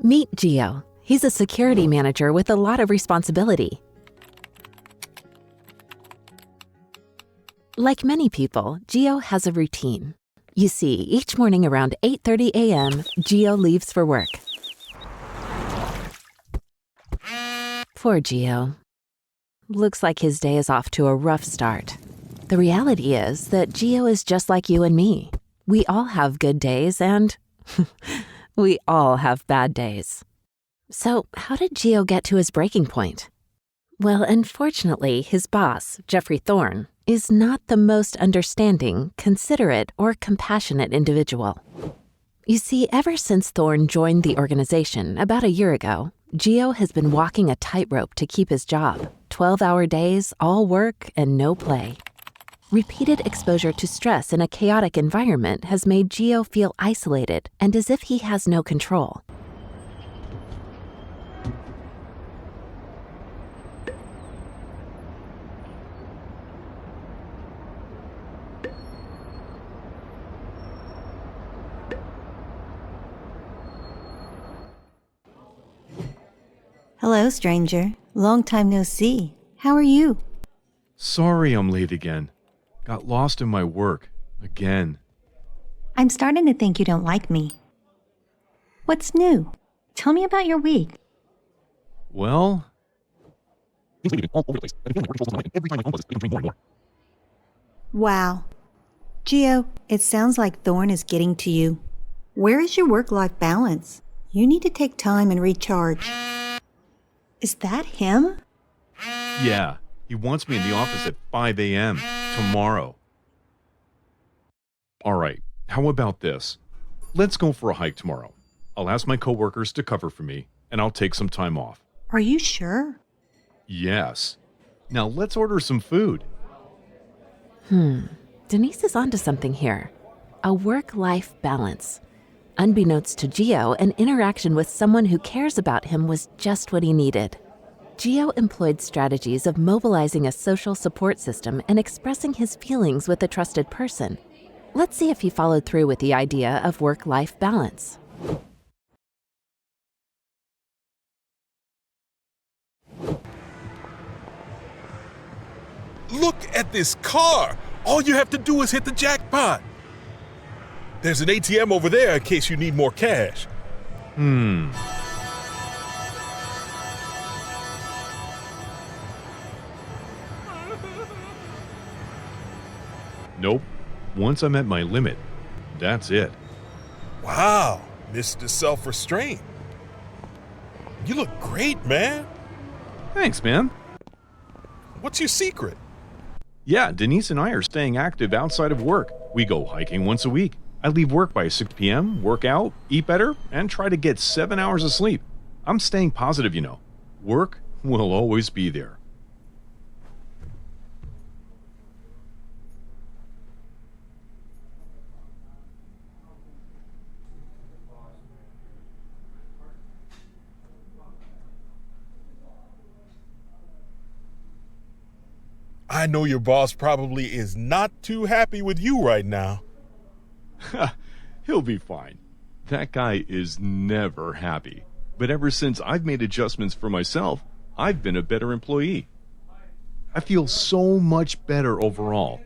Meet Gio. He's a security manager with a lot of responsibility. Like many people, Gio has a routine. You see, each morning around 8:30 a.m., Gio leaves for work. Poor Gio. Looks like his day is off to a rough start. The reality is that Gio is just like you and me. We all have good days and we all have bad days. So how did Gio get to his breaking point? Well, unfortunately, his boss, Jeffrey Thorne, is not the most understanding, considerate, or compassionate individual. You see, ever since Thorne joined the organization about a year ago, Gio has been walking a tightrope to keep his job. 12-hour days, all work, and no play. Repeated exposure to stress in a chaotic environment has made Gio feel isolated and as if he has no control. Hello, stranger. Long time no see. How are you? Sorry I'm late again. Got lost in my work. Again. I'm starting to think you don't like me. What's new? Tell me about your week. Well, Wow. Gio, it sounds like Thorne is getting to you. Where is your work-life balance? You need to take time and recharge. Is that him? yeah, he wants me in the office at 5 a.m. tomorrow. All right, how about this? Let's go for a hike tomorrow. I'll ask my coworkers to cover for me, and I'll take some time off. Are you sure? Yes. Now let's order some food. Denise is onto something here. A work-life balance. Unbeknownst to Gio, an interaction with someone who cares about him was just what he needed. Gio employed strategies of mobilizing a social support system and expressing his feelings with a trusted person. Let's see if he followed through with the idea of work-life balance. Look at this car! All you have to do is hit the jackpot! There's an ATM over there in case you need more cash. Nope. Once I'm at my limit, that's it. Wow, Mr. Self-Restraint. You look great, man. Thanks, man. What's your secret? Yeah, Denise and I are staying active outside of work. We go hiking once a week. I leave work by 6 p.m., work out, eat better, and try to get 7 hours of sleep. I'm staying positive, you know. Work will always be there. I know your boss probably is not too happy with you right now. He'll be fine. That guy is never happy. But ever since I've made adjustments for myself, I've been a better employee. I feel so much better overall.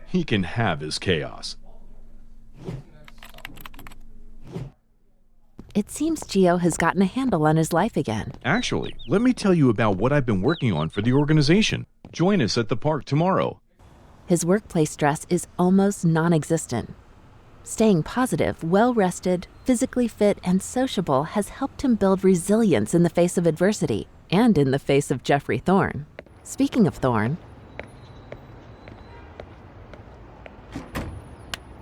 He can have his chaos. It seems Gio has gotten a handle on his life again. Actually, let me tell you about what I've been working on for the organization. Join us at the park tomorrow. His workplace stress is almost non-existent. Staying positive, well-rested, physically fit, and sociable has helped him build resilience in the face of adversity and in the face of Jeffrey Thorne. Speaking of Thorne,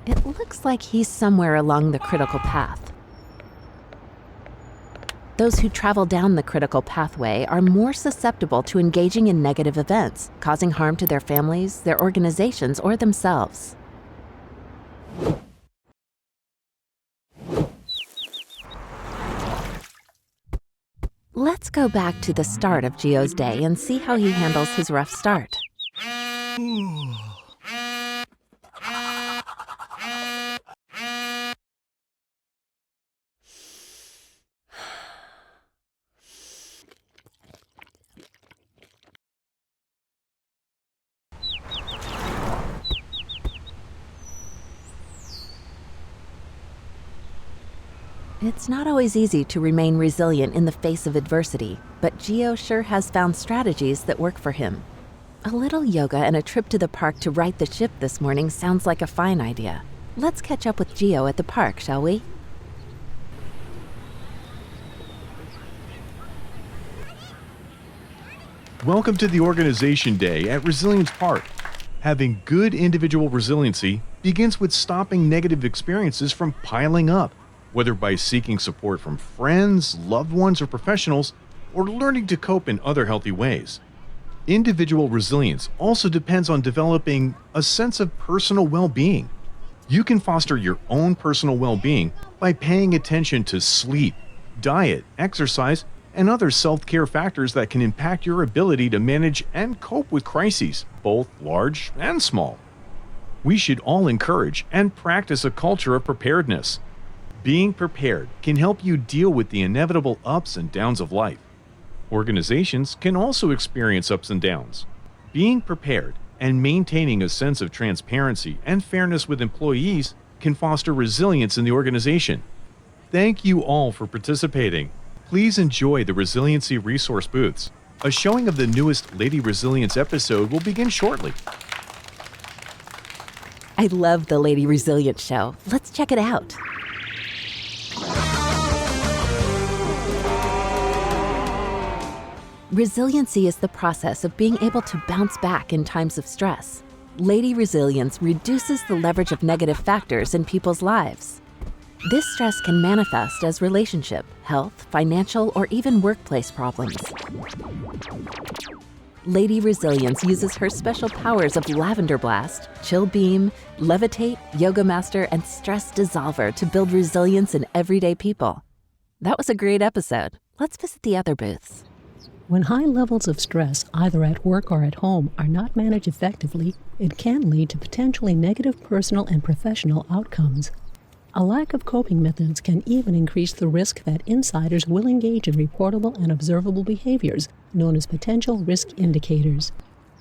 it looks like he's somewhere along the critical path. Those who travel down the critical pathway are more susceptible to engaging in negative events, causing harm to their families, their organizations, or themselves. Let's go back to the start of Gio's day and see how he handles his rough start. It's not always easy to remain resilient in the face of adversity, but Gio sure has found strategies that work for him. A little yoga and a trip to the park to right the ship this morning sounds like a fine idea. Let's catch up with Gio at the park, shall we? Welcome to the organization day at Resilience Park. Having good individual resiliency begins with stopping negative experiences from piling up, whether by seeking support from friends, loved ones, or professionals, or learning to cope in other healthy ways. Individual resilience also depends on developing a sense of personal well-being. You can foster your own personal well-being by paying attention to sleep, diet, exercise, and other self-care factors that can impact your ability to manage and cope with crises, both large and small. We should all encourage and practice a culture of preparedness. Being prepared can help you deal with the inevitable ups and downs of life. Organizations can also experience ups and downs. Being prepared and maintaining a sense of transparency and fairness with employees can foster resilience in the organization. Thank you all for participating. Please enjoy the Resiliency Resource booths. A showing of the newest Lady Resilience episode will begin shortly. I love the Lady Resilience show. Let's check it out. Resiliency is the process of being able to bounce back in times of stress. Lady Resilience reduces the leverage of negative factors in people's lives. This stress can manifest as relationship, health, financial, or even workplace problems. Lady Resilience uses her special powers of Lavender Blast, Chill Beam, Levitate, Yoga Master, and Stress Dissolver to build resilience in everyday people. That was a great episode. Let's visit the other booths. When high levels of stress, either at work or at home, are not managed effectively, it can lead to potentially negative personal and professional outcomes. A lack of coping methods can even increase the risk that insiders will engage in reportable and observable behaviors, known as potential risk indicators.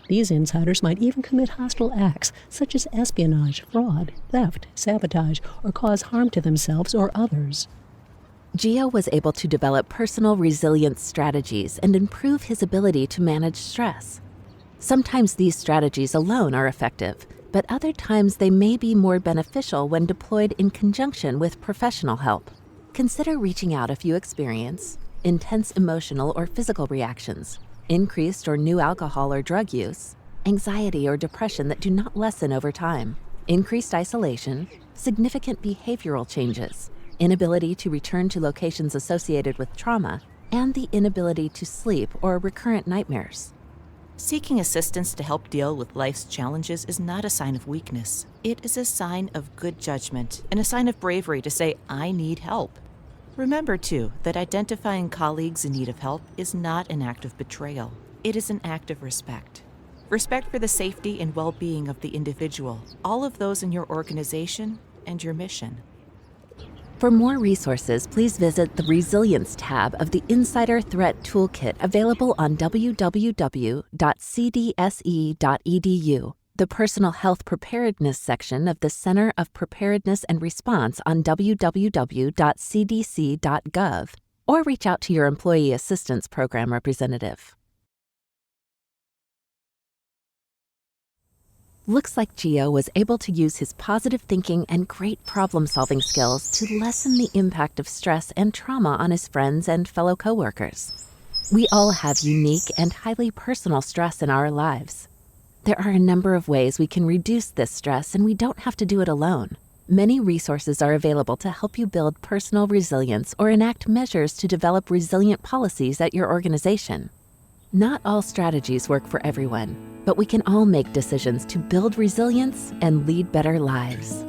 These insiders might even commit hostile acts such as espionage, fraud, theft, sabotage, or cause harm to themselves or others. Gio was able to develop personal resilience strategies and improve his ability to manage stress. Sometimes these strategies alone are effective, but other times they may be more beneficial when deployed in conjunction with professional help. Consider reaching out if you experience intense emotional or physical reactions, increased or new alcohol or drug use, anxiety or depression that do not lessen over time, increased isolation, significant behavioral changes, inability to return to locations associated with trauma, and the inability to sleep or recurrent nightmares. Seeking assistance to help deal with life's challenges is not a sign of weakness. It is a sign of good judgment and a sign of bravery to say, I need help. Remember, too, that identifying colleagues in need of help is not an act of betrayal. It is an act of respect. Respect for the safety and well-being of the individual, all of those in your organization, and your mission. For more resources, please visit the Resilience tab of the Insider Threat Toolkit available on www.cdse.edu, the Personal Health Preparedness section of the Center of Preparedness and Response on www.cdc.gov, or reach out to your Employee Assistance Program representative. Looks like Gio was able to use his positive thinking and great problem-solving skills to lessen the impact of stress and trauma on his friends and fellow coworkers. We all have unique and highly personal stress in our lives. There are a number of ways we can reduce this stress, and we don't have to do it alone. Many resources are available to help you build personal resilience or enact measures to develop resilient policies at your organization. Not all strategies work for everyone, but we can all make decisions to build resilience and lead better lives.